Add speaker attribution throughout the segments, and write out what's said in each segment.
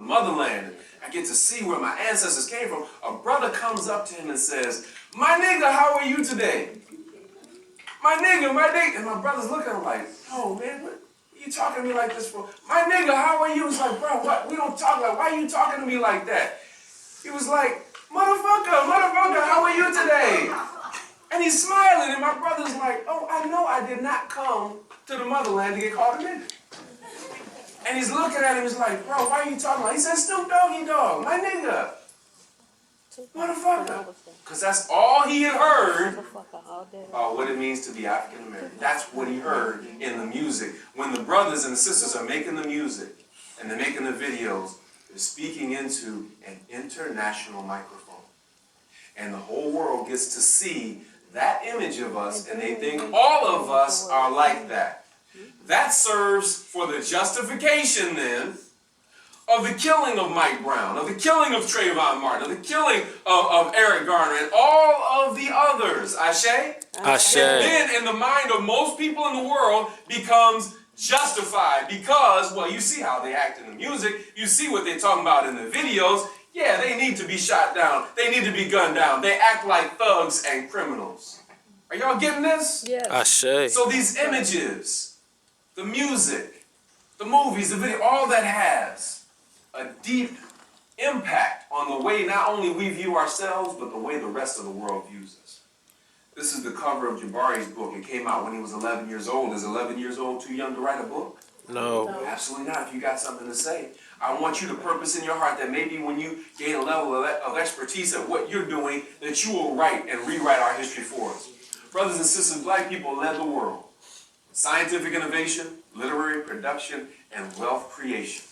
Speaker 1: motherland. I get to see where my ancestors came from. A brother comes up to him and says, "My nigga, how are you today? My nigga, my nigga." And my brother's looking at him like, "Oh man, what are you talking to me like this for? My nigga, how are you?" It's like, "Bro, what? We don't talk like, why are you talking to me like that?" He was like, motherfucker, how are you today?" And he's smiling, and my brother's like, "Oh, I know I did not come to the motherland to get called a nigga." And he's looking at him, he's like, "Bro, why are you talking like?" He said, "Snoop Doggy Dogg, my nigga. Motherfucker." Because that's all he had heard about what it means to be African American. That's what he heard in the music. When the brothers and the sisters are making the music and they're making the videos, they're speaking into an international microphone. And the whole world gets to see that image of us, and they think all of us are like that. That serves for the justification then of the killing of Mike Brown, of the killing of Trayvon Martin, of the killing of Eric Garner, and all of the others. Ashe?
Speaker 2: Ashe.
Speaker 1: And then in the mind of most people in the world becomes justified because, well, you see how they act in the music, you see what they're talking about in the videos. Yeah, they need to be shot down. They need to be gunned down. They act like thugs and criminals. Are y'all getting this?
Speaker 2: Yes. Ashe.
Speaker 1: So these images, the music, the movies, the video, all that has a deep impact on the way not only we view ourselves, but the way the rest of the world views us. This is the cover of Jabari's book. It came out when he was 11 years old. Is 11 years old too young to write a book?
Speaker 2: No.
Speaker 1: Absolutely not. If you got something to say, I want you to purpose in your heart that maybe when you gain a level of expertise at what you're doing, that you will write and rewrite our history for us. Brothers and sisters, black people led the world. Scientific innovation, literary production, and wealth creation.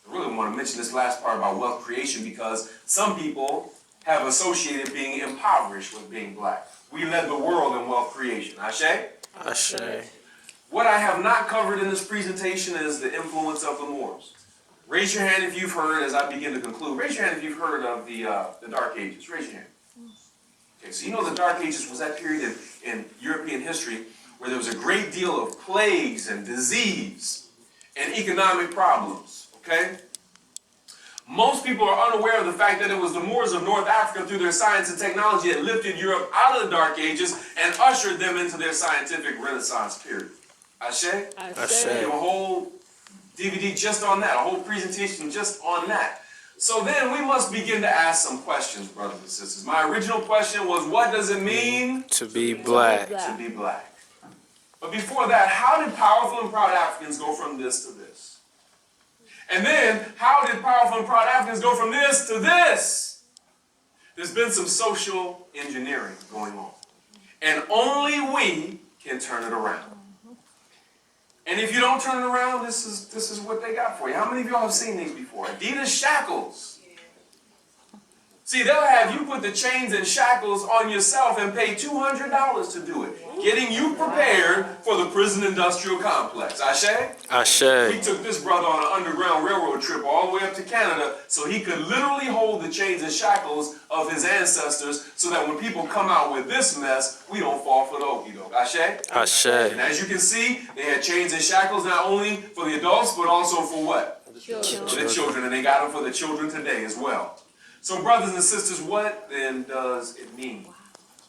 Speaker 1: I really want to mention this last part about wealth creation because some people have associated being impoverished with being black. We led the world in wealth creation. Ashe?
Speaker 2: Ashe.
Speaker 1: What I have not covered in this presentation is the influence of the Moors. Raise your hand if you've heard, as I begin to conclude, raise your hand if you've heard of the Dark Ages. Raise your hand. Okay, so you know the Dark Ages was that period in European history where there was a great deal of plagues and disease and economic problems, okay? Most people are unaware of the fact that it was the Moors of North Africa through their science and technology that lifted Europe out of the Dark Ages and ushered them into their scientific renaissance period. Ashe?
Speaker 2: Ashe.
Speaker 1: We have a whole DVD just on that, a whole presentation just on that. So then we must begin to ask some questions, brothers and sisters. My original question was, what does it mean
Speaker 2: to be black?
Speaker 1: To be black. But before that, how did powerful and proud Africans go from this to this? And then, how did powerful and proud Africans go from this to this? There's been some social engineering going on. And only we can turn it around. And if you don't turn it around, this is what they got for you. How many of y'all have seen these before? Adidas shackles. See, they'll have you put the chains and shackles on yourself and pay $200 to do it, getting you prepared for the prison industrial complex. Ashe?
Speaker 2: Ashe.
Speaker 1: We took this brother on an underground railroad trip all the way up to Canada so he could literally hold the chains and shackles of his ancestors so that when people come out with this mess, we don't fall for the okie doke. Ashe?
Speaker 2: Ashe.
Speaker 1: And as you can see, they had chains and shackles not only for the adults, but also for what?
Speaker 3: Children.
Speaker 1: For the children, and they got them for the children today as well. So brothers and sisters, what then does it mean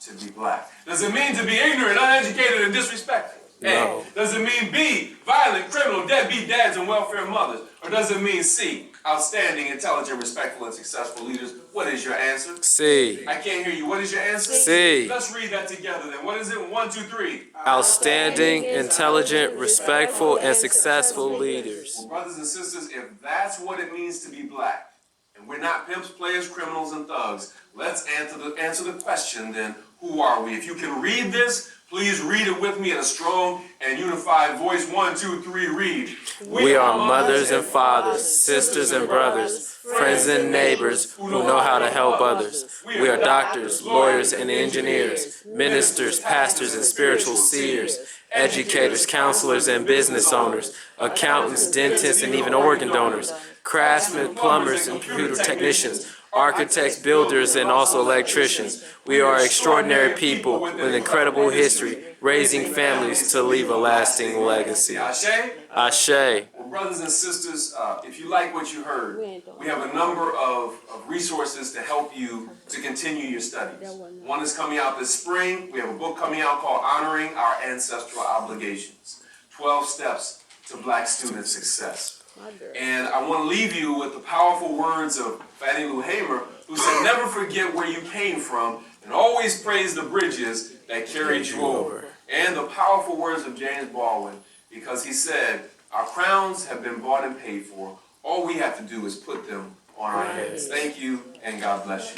Speaker 1: to be black? Does it mean to be ignorant, uneducated, and disrespectful?
Speaker 2: No.
Speaker 1: A, does it mean B, violent, criminal, deadbeat dads and welfare mothers? Or does it mean C, outstanding, intelligent, respectful, and successful leaders? What is your answer?
Speaker 2: C.
Speaker 1: I can't hear you. What is your answer?
Speaker 2: C.
Speaker 1: Let's read that together then. What is it? 1, 2, 3.
Speaker 2: Outstanding, intelligent, respectful, and successful leaders.
Speaker 1: Well, brothers and sisters, if that's what it means to be black, and we're not pimps, players, criminals, and thugs, let's answer the question then, who are we? If you can read this, please read it with me in a strong and unified voice. 1, 2, 3, read.
Speaker 2: We are mothers and fathers, sisters and brothers, friends and neighbors who know how to help others. We are doctors, lawyers, and engineers, ministers, pastors, and spiritual seers, educators, counselors, and business owners, accountants, dentists, and even organ donors, craftsmen, plumbers, and computer technicians, architects, builders, and also electricians. We are extraordinary people with incredible history, raising families to leave a lasting legacy. Ashe.
Speaker 1: Well, brothers and sisters, if you like what you heard, we have a number of resources to help you to continue your studies. One is coming out this spring. We have a book coming out called Honoring Our Ancestral Obligations, 12 Steps to Black Student Success. And I want to leave you with the powerful words of Fannie Lou Hamer, who said, never forget where you came from and always praise the bridges that carried you over. And the powerful words of James Baldwin, because he said, our crowns have been bought and paid for. All we have to do is put them on our heads. Thank you, and God bless you.